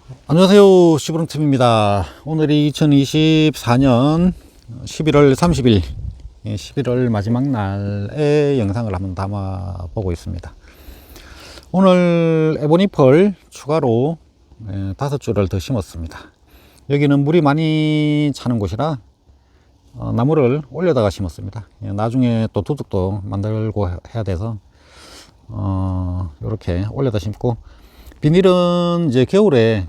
안녕하세요, 시부렁팀입니다. 오늘이 2024년 11월 30일 11월 마지막 날의 영상을 한번 담아 보고 있습니다. 오늘 에보니펄 추가로 5줄을 더 심었습니다. 여기는 물이 많이 차는 곳이라 나무를 올려다가 심었습니다. 나중에 또 두둑도 만들고 해야 돼서 이렇게 올려다 심고, 비닐은 이제 겨울에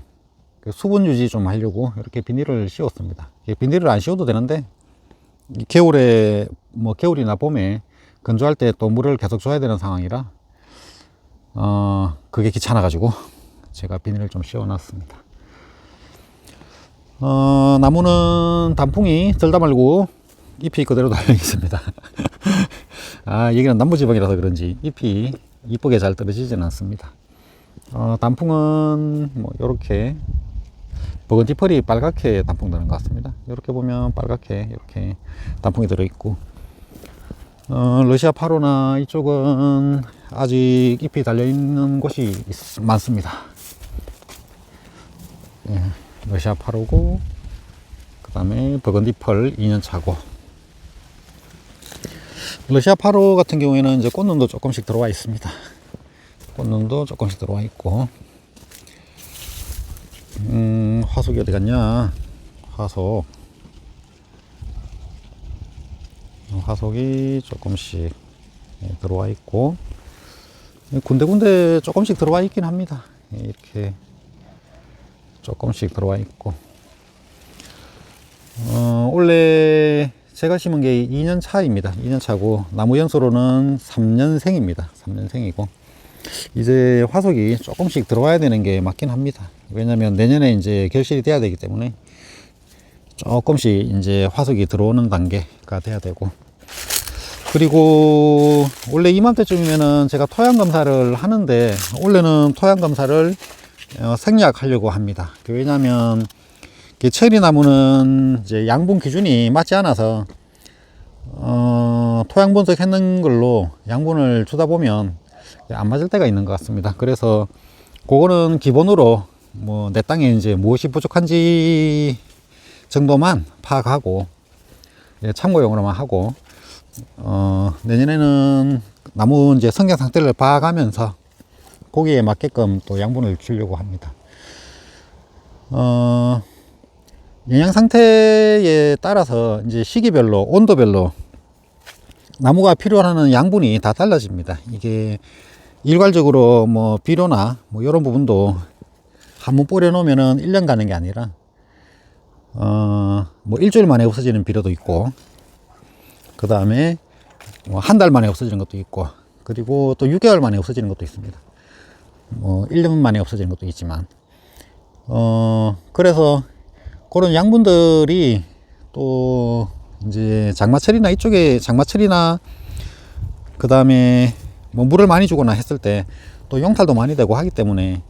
수분 유지 좀 하려고 이렇게 비닐을 씌웠습니다. 비닐을 안 씌워도 되는데 겨울에 겨울이나 봄에 건조할 때 또 물을 계속 줘야 되는 상황이라 그게 귀찮아 가지고 제가 비닐을 좀 씌워 놨습니다. 나무는 단풍이 들다 말고 잎이 그대로 달려 있습니다. 여기는 남부지방이라서 그런지 잎이 이쁘게 잘 떨어지지는 않습니다. 단풍은 이렇게 버건디펄이 빨갛게 단풍 드는 것 같습니다. 이렇게 보면 빨갛게 이렇게 단풍이 들어있고, 러시아 파로나 이쪽은 아직 잎이 달려있는 곳이 많습니다. 러시아 파로고, 그 다음에 버건디펄 2년 차고, 러시아 파로 같은 경우에는 이제 꽃눈도 조금씩 들어와 있습니다. 꽃눈도 조금씩 들어와 있고, 화석이 어디 갔냐? 화석이 조금씩 들어와 있고, 군데군데 조금씩 들어와 있긴 합니다. 이렇게 조금씩 들어와 있고, 원래 제가 심은 게 2년 차입니다. 2년 차고, 나무 연수로는 3년생입니다. 3년생이고, 이제 화석이 조금씩 들어와야 되는 게 맞긴 합니다. 왜냐면 내년에 이제 결실이 돼야 되기 때문에 조금씩 이제 화석이 들어오는 단계가 돼야 되고, 그리고 원래 이맘때쯤이면은 제가 토양 검사를 하는데, 원래는 토양 검사를 생략하려고 합니다. 왜냐면 체리 나무는 이제 양분 기준이 맞지 않아서 토양 분석했는 걸로 양분을 주다 보면 안 맞을 때가 있는 것 같습니다. 그래서 그거는 기본으로 내 땅에 이제 무엇이 부족한지 정도만 파악하고 참고용으로만 하고, 내년에는 나무 이제 성장 상태를 봐가면서 거기에 맞게끔 또 양분을 주려고 합니다. 영양 상태에 따라서 이제 시기별로, 온도별로 나무가 필요로 양분이 다 달라집니다. 이게 일괄적으로 비료나 이런 부분도 한번 뿌려 놓으면은 1년 가는 게 아니라 일주일 만에 없어지는 비료도 있고, 그 다음에 한 달 만에 없어지는 것도 있고, 그리고 또 6개월 만에 없어지는 것도 있습니다. 1년 만에 없어지는 것도 있지만, 그래서 그런 양분들이 또 이제 장마철이나 이쪽에 장마철이나 그 다음에 물을 많이 주거나 했을 때 또 용탈도 많이 되고 하기 때문에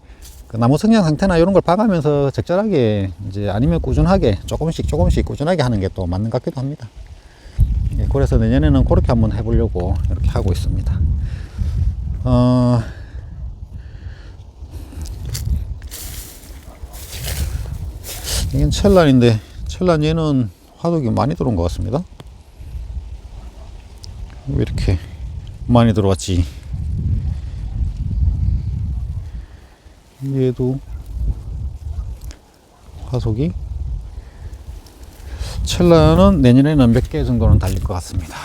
그 나무 성장 상태나 이런 걸 봐가면서 적절하게 이제 아니면 꾸준하게 조금씩 꾸준하게 하는 게 또 맞는 것 같기도 합니다. 그래서 내년에는 그렇게 한번 해보려고 이렇게 하고 있습니다. 이건 첼란인데, 첼란 얘는 화석이 많이 들어온 것 같습니다. 왜 이렇게 많이 들어왔지? 얘도 화석이, 첼란은 내년에는 몇 개 정도는 달릴 것 같습니다.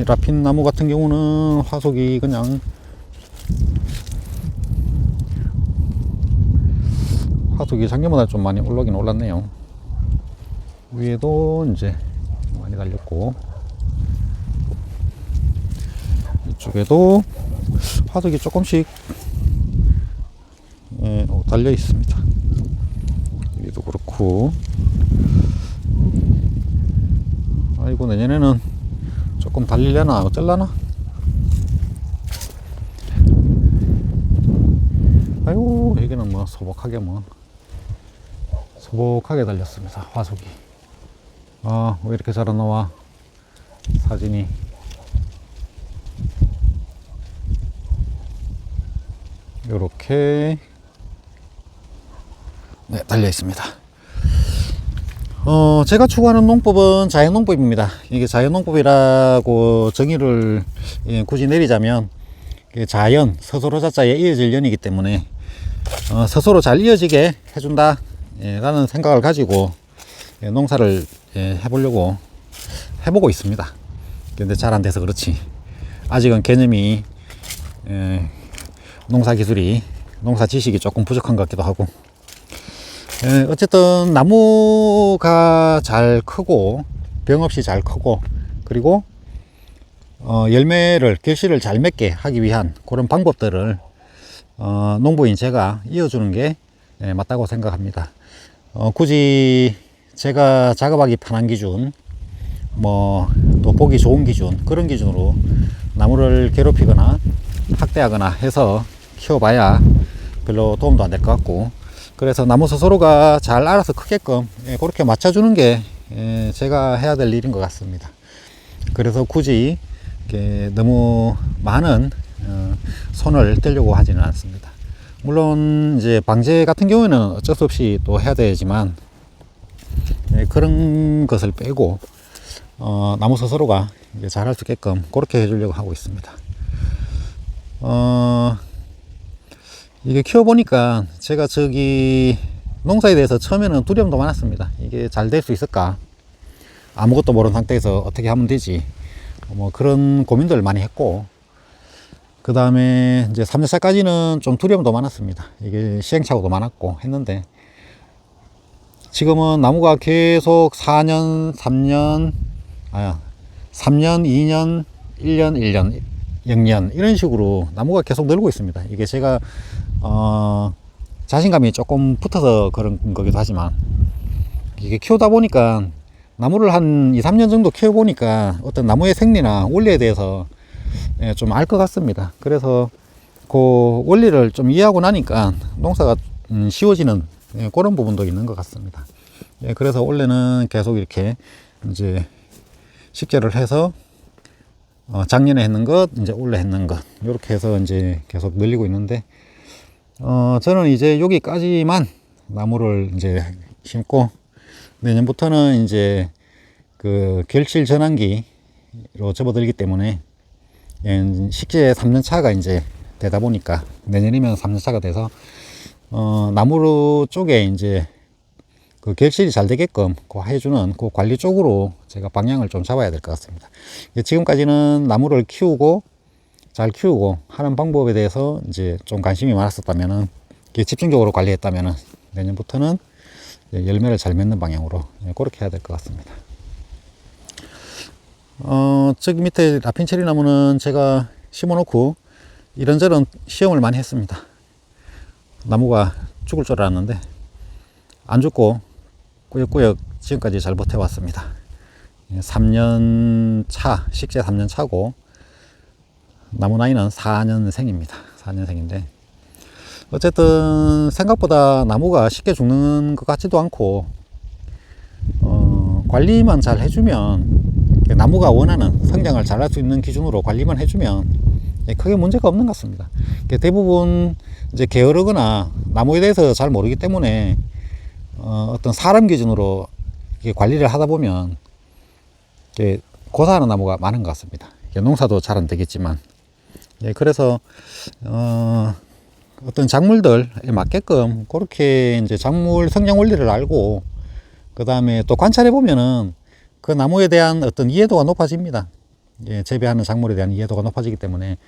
라핀 나무 같은 경우는 화석이 그냥 화석이 작년보다 좀 많이 올라오긴 올랐네요. 위에도 이제 많이 달렸고, 이쪽에도 화석이 조금씩 달려 있습니다. 여기도 그렇고, 아이고, 내년에는 조금 달리려나 어쩔라나. 아이고, 여기는 소복하게 달렸습니다. 화석이. 왜 이렇게 잘 안 나와 사진이. 요렇게 네, 달려 있습니다. 제가 추구하는 농법은 자연농법입니다. 이게 자연농법이라고 정의를 굳이 내리자면 자연, 서서로 자자에 이어질 연이기 때문에 서서로 잘 이어지게 해준다 라는 생각을 가지고 농사를 해보려고 해보고 있습니다. 근데 잘 안 돼서 그렇지 아직은 개념이 농사 기술이 농사 지식이 조금 부족한 것 같기도 하고 어쨌든 나무가 잘 크고 병 없이 잘 크고 그리고 열매를 결실을 잘 맺게 하기 위한 그런 방법들을 농부인 제가 이어주는 게 맞다고 생각합니다. 굳이 제가 작업하기 편한 기준 뭐 또 보기 좋은 기준 그런 기준으로 나무를 괴롭히거나 학대하거나 해서 키워봐야 별로 도움도 안 될 것 같고 그래서 나무 스스로가 잘 알아서 크게끔 그렇게 맞춰주는 게 제가 해야 될 일인 것 같습니다. 그래서 굳이 너무 많은 손을 떼려고 하지는 않습니다. 물론 이제 방제 같은 경우에는 어쩔 수 없이 또 해야 되지만 그런 것을 빼고 나무 스스로가 잘할 수 있게끔 그렇게 해주려고 하고 있습니다. 이게 키워보니까 제가 저기 농사에 대해서 처음에는 두려움도 많았습니다. 이게 잘 될 수 있을까? 아무것도 모르는 상태에서 어떻게 하면 되지? 뭐 그런 고민들을 많이 했고, 그 다음에 이제 3년차까지는 좀 두려움도 많았습니다. 이게 시행착오도 많았고 했는데, 지금은 나무가 계속 4년, 3년, 2년, 1년, 1년, 0년 이런 식으로 나무가 계속 늘고 있습니다. 이게 제가 자신감이 조금 붙어서 그런 거기도 하지만 이게 키우다 보니까 나무를 한 2, 3년 정도 키워보니까 어떤 나무의 생리나 원리에 대해서 좀 알 것 같습니다. 그래서 그 원리를 좀 이해하고 나니까 농사가 쉬워지는 그런 부분도 있는 것 같습니다. 그래서 원래는 계속 이렇게 이제 식재를 해서 작년에 했는 것, 이제 올해 했는 것, 이렇게 해서 이제 계속 늘리고 있는데, 저는 이제 여기까지만 나무를 이제 심고, 내년부터는 이제 그 결실 전환기로 접어들기 때문에, 식재 3년 차가 이제 되다 보니까, 내년이면 3년 차가 돼서, 나무 쪽에 이제 그 결실이 잘 되게끔 해주는 그 관리 쪽으로 제가 방향을 좀 잡아야 될 것 같습니다. 지금까지는 나무를 키우고 잘 키우고 하는 방법에 대해서 이제 좀 관심이 많았었다면은 집중적으로 관리했다면은 내년부터는 열매를 잘 맺는 방향으로 그렇게 해야 될 것 같습니다. 저기 밑에 라핀 체리 나무는 제가 심어 놓고 이런저런 시험을 많이 했습니다. 나무가 죽을 줄 알았는데 안 죽고 꾸역꾸역 지금까지 잘 버텨왔습니다. 3년 차, 식재 3년 차고 나무 나이는 4년생입니다. 4년생인데 어쨌든 생각보다 나무가 쉽게 죽는 것 같지도 않고 관리만 잘 해주면 나무가 원하는 성장을 잘 할 수 있는 기준으로 관리만 해주면 크게 문제가 없는 것 같습니다. 대부분 이제 게으르거나 나무에 대해서 잘 모르기 때문에 어떤 사람 기준으로 관리를 하다 보면 고사하는 나무가 많은 것 같습니다. 농사도 잘 안 되겠지만 그래서 어떤 작물들에 맞게끔 그렇게 이제 작물 성장 원리를 알고 그 다음에 또 관찰해 보면은 그 나무에 대한 어떤 이해도가 높아집니다. 재배하는 작물에 대한 이해도가 높아지기 때문에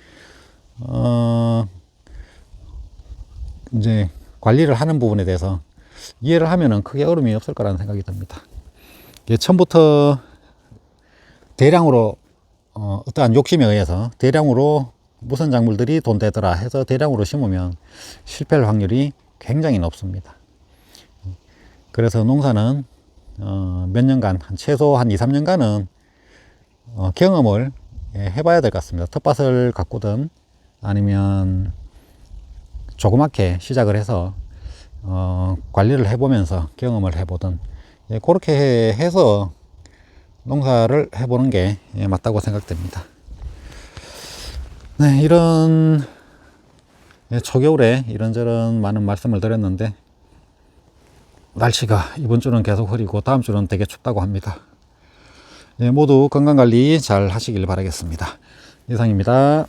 이제 관리를 하는 부분에 대해서 이해를 하면은 크게 어려움이 없을 거라는 생각이 듭니다. 처음부터 대량으로 어떠한 욕심에 의해서 대량으로 무슨 작물들이 돈 되더라 해서 대량으로 심으면 실패할 확률이 굉장히 높습니다. 그래서 농사는 몇 년간 최소 한 2, 3년간은 경험을 해봐야 될 것 같습니다. 텃밭을 가꾸든 아니면 조그맣게 시작을 해서 관리를 해보면서 경험을 해보든 그렇게 해서 농사를 해보는 게 맞다고 생각됩니다. 네, 이런 초겨울에 이런저런 많은 말씀을 드렸는데 날씨가 이번 주는 계속 흐리고 다음 주는 되게 춥다고 합니다. 예, 모두 건강관리 잘 하시길 바라겠습니다. 이상입니다.